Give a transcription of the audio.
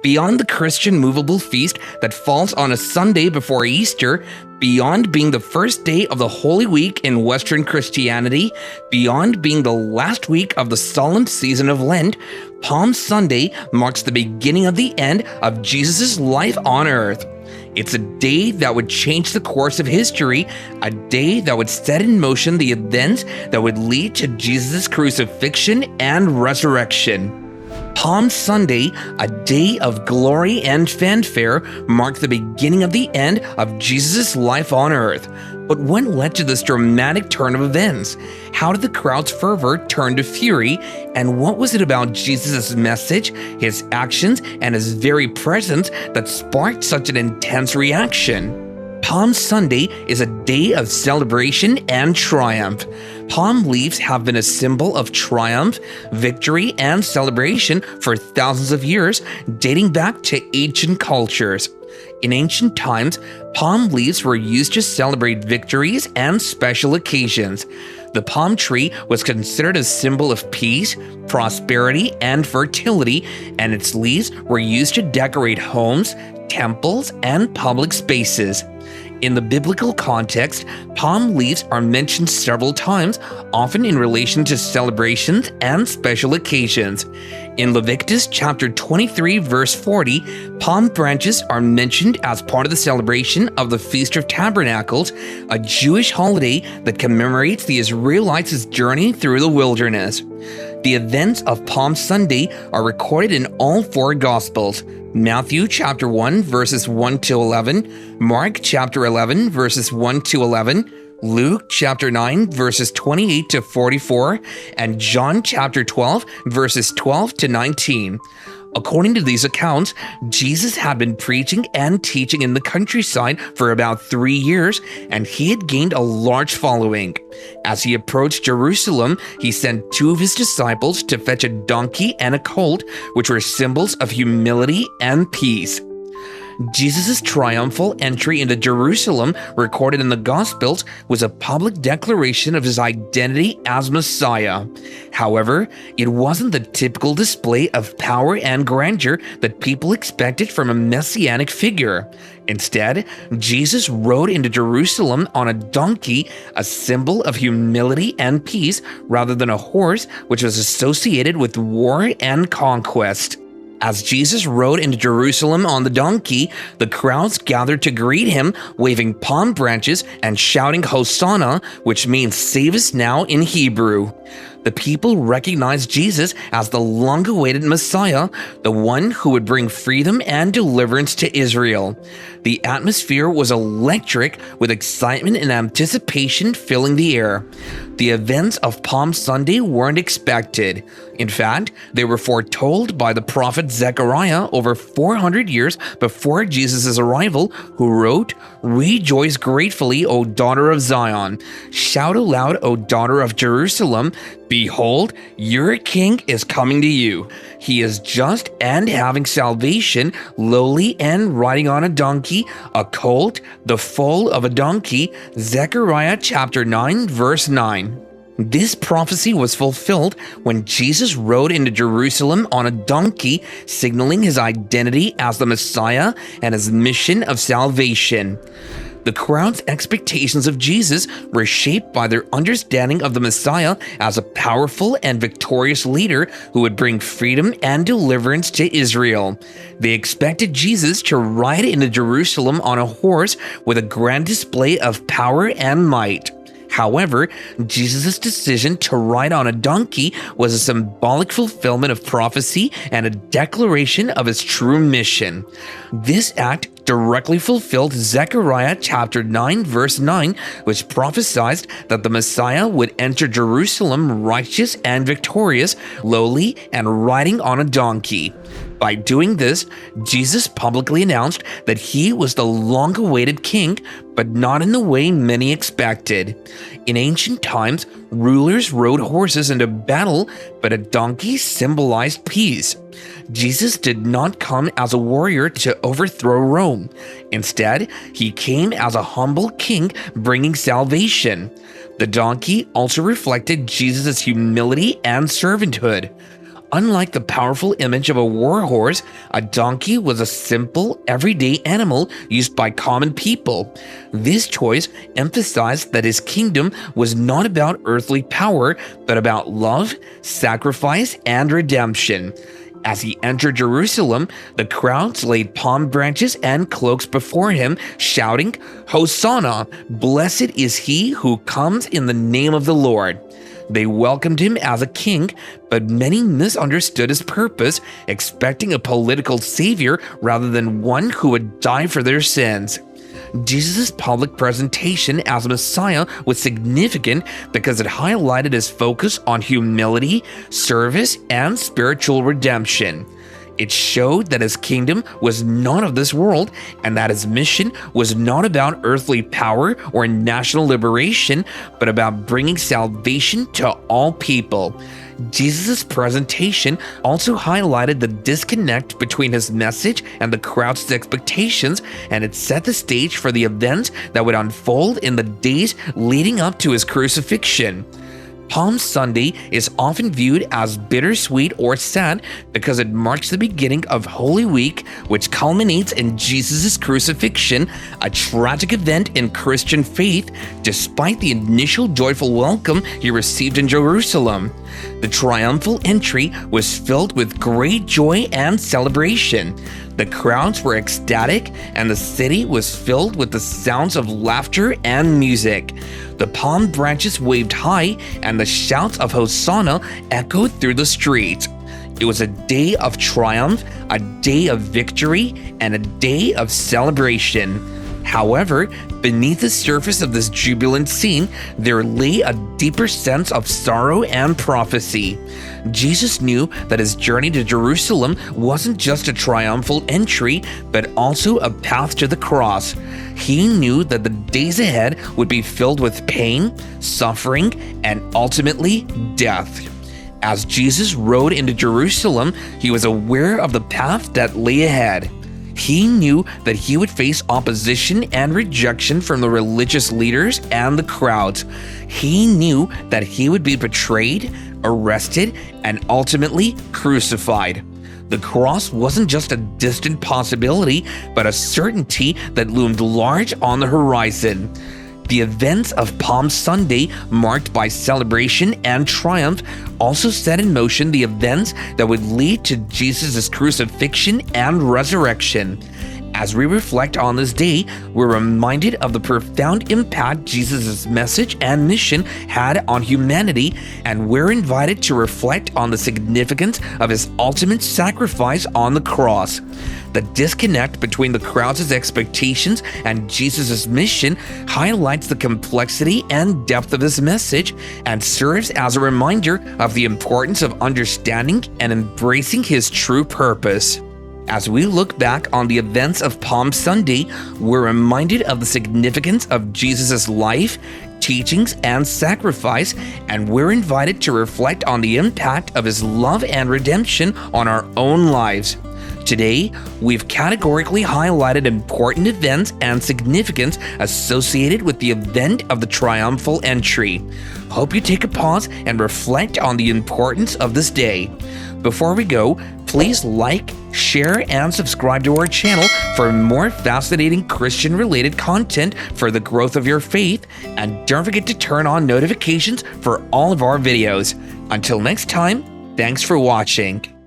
Beyond the Christian movable feast that falls on a Sunday before Easter, beyond being the first day of the Holy Week in Western Christianity, beyond being the last week of the solemn season of Lent, Palm Sunday marks the beginning of the end of Jesus' life on earth. It's a day that would change the course of history, a day that would set in motion the events that would lead to Jesus' crucifixion and resurrection. Palm Sunday, a day of glory and fanfare, marked the beginning of the end of Jesus' life on earth. But what led to this dramatic turn of events? How did the crowd's fervor turn to fury? And what was it about Jesus' message, his actions, and his very presence that sparked such an intense reaction? Palm Sunday is a day of celebration and triumph. Palm leaves have been a symbol of triumph, victory, and celebration for thousands of years, dating back to ancient cultures. In ancient times, palm leaves were used to celebrate victories and special occasions. The palm tree was considered a symbol of peace, prosperity, and fertility, and its leaves were used to decorate homes, temples, and public spaces. In the biblical context, palm leaves are mentioned several times, often in relation to celebrations and special occasions. In Leviticus chapter 23, verse 40, palm branches are mentioned as part of the celebration of the Feast of Tabernacles, a Jewish holiday that commemorates the Israelites' journey through the wilderness. The events of Palm Sunday are recorded in all four Gospels: Matthew chapter 1 verses 1 to 11, Mark chapter 11 verses 1 to 11, Luke chapter 9 verses 28 to 44, and John chapter 12 verses 12 to 19. According to these accounts, Jesus had been preaching and teaching in the countryside for about 3 years, and he had gained a large following. As he approached Jerusalem, he sent 2 of his disciples to fetch a donkey and a colt, which were symbols of humility and peace. Jesus' triumphal entry into Jerusalem, recorded in the Gospels, was a public declaration of his identity as Messiah. However, it wasn't the typical display of power and grandeur that people expected from a messianic figure. Instead, Jesus rode into Jerusalem on a donkey, a symbol of humility and peace, rather than a horse, which was associated with war and conquest. As Jesus rode into Jerusalem on the donkey, the crowds gathered to greet him, waving palm branches and shouting Hosanna, which means "Save us now" in Hebrew. The people recognized Jesus as the long-awaited Messiah, the one who would bring freedom and deliverance to Israel. The atmosphere was electric, with excitement and anticipation filling the air. The events of Palm Sunday weren't expected. In fact, they were foretold by the prophet Zechariah over 400 years before Jesus' arrival, who wrote, "Rejoice gratefully, O daughter of Zion. Shout aloud, O daughter of Jerusalem. Behold, your king is coming to you. He is just and having salvation, lowly and riding on a donkey, a colt, the foal of a donkey." Zechariah chapter 9, verse 9. This prophecy was fulfilled when Jesus rode into Jerusalem on a donkey, signaling his identity as the Messiah and his mission of salvation. The crowd's expectations of Jesus were shaped by their understanding of the Messiah as a powerful and victorious leader who would bring freedom and deliverance to Israel. They expected Jesus to ride into Jerusalem on a horse with a grand display of power and might. However, Jesus' decision to ride on a donkey was a symbolic fulfillment of prophecy and a declaration of his true mission. This act directly fulfilled Zechariah chapter 9 verse 9, which prophesied that the Messiah would enter Jerusalem righteous and victorious, lowly and riding on a donkey. By doing this, Jesus publicly announced that he was the long-awaited king, but not in the way many expected. In ancient times, rulers rode horses into battle, but a donkey symbolized peace. Jesus did not come as a warrior to overthrow Rome. Instead, he came as a humble king bringing salvation. The donkey also reflected Jesus' humility and servanthood. Unlike the powerful image of a war horse, a donkey was a simple, everyday animal used by common people. This choice emphasized that his kingdom was not about earthly power, but about love, sacrifice, and redemption. As he entered Jerusalem, the crowds laid palm branches and cloaks before him, shouting, "Hosanna! Blessed is he who comes in the name of the Lord." They welcomed him as a king, but many misunderstood his purpose, expecting a political savior rather than one who would die for their sins. Jesus' public presentation as Messiah was significant because it highlighted his focus on humility, service, and spiritual redemption. It showed that his kingdom was not of this world and that his mission was not about earthly power or national liberation, but about bringing salvation to all people. Jesus' presentation also highlighted the disconnect between his message and the crowd's expectations, and it set the stage for the events that would unfold in the days leading up to his crucifixion. Palm Sunday is often viewed as bittersweet or sad because it marks the beginning of Holy Week, which culminates in Jesus' crucifixion, a tragic event in Christian faith, despite the initial joyful welcome he received in Jerusalem. The triumphal entry was filled with great joy and celebration. The crowds were ecstatic, and the city was filled with the sounds of laughter and music. The palm branches waved high, and the shouts of Hosanna echoed through the streets. It was a day of triumph, a day of victory, and a day of celebration. However, beneath the surface of this jubilant scene, there lay a deeper sense of sorrow and prophecy. Jesus knew that his journey to Jerusalem wasn't just a triumphal entry, but also a path to the cross. He knew that the days ahead would be filled with pain, suffering, and ultimately death. As Jesus rode into Jerusalem, he was aware of the path that lay ahead. He knew that he would face opposition and rejection from the religious leaders and the crowds. He knew that he would be betrayed, arrested, and ultimately crucified. The cross wasn't just a distant possibility, but a certainty that loomed large on the horizon. The events of Palm Sunday, marked by celebration and triumph, also set in motion the events that would lead to Jesus' crucifixion and resurrection. As we reflect on this day, we're reminded of the profound impact Jesus' message and mission had on humanity, and we're invited to reflect on the significance of his ultimate sacrifice on the cross. The disconnect between the crowd's expectations and Jesus' mission highlights the complexity and depth of his message and serves as a reminder of the importance of understanding and embracing his true purpose. As we look back on the events of Palm Sunday, we're reminded of the significance of Jesus' life, teachings, and sacrifice, and we're invited to reflect on the impact of his love and redemption on our own lives. Today, we've categorically highlighted important events and significance associated with the event of the triumphal entry. Hope you take a pause and reflect on the importance of this day. Before we go, please like, share, and subscribe to our channel for more fascinating Christian-related content for the growth of your faith, and don't forget to turn on notifications for all of our videos. Until next time, thanks for watching.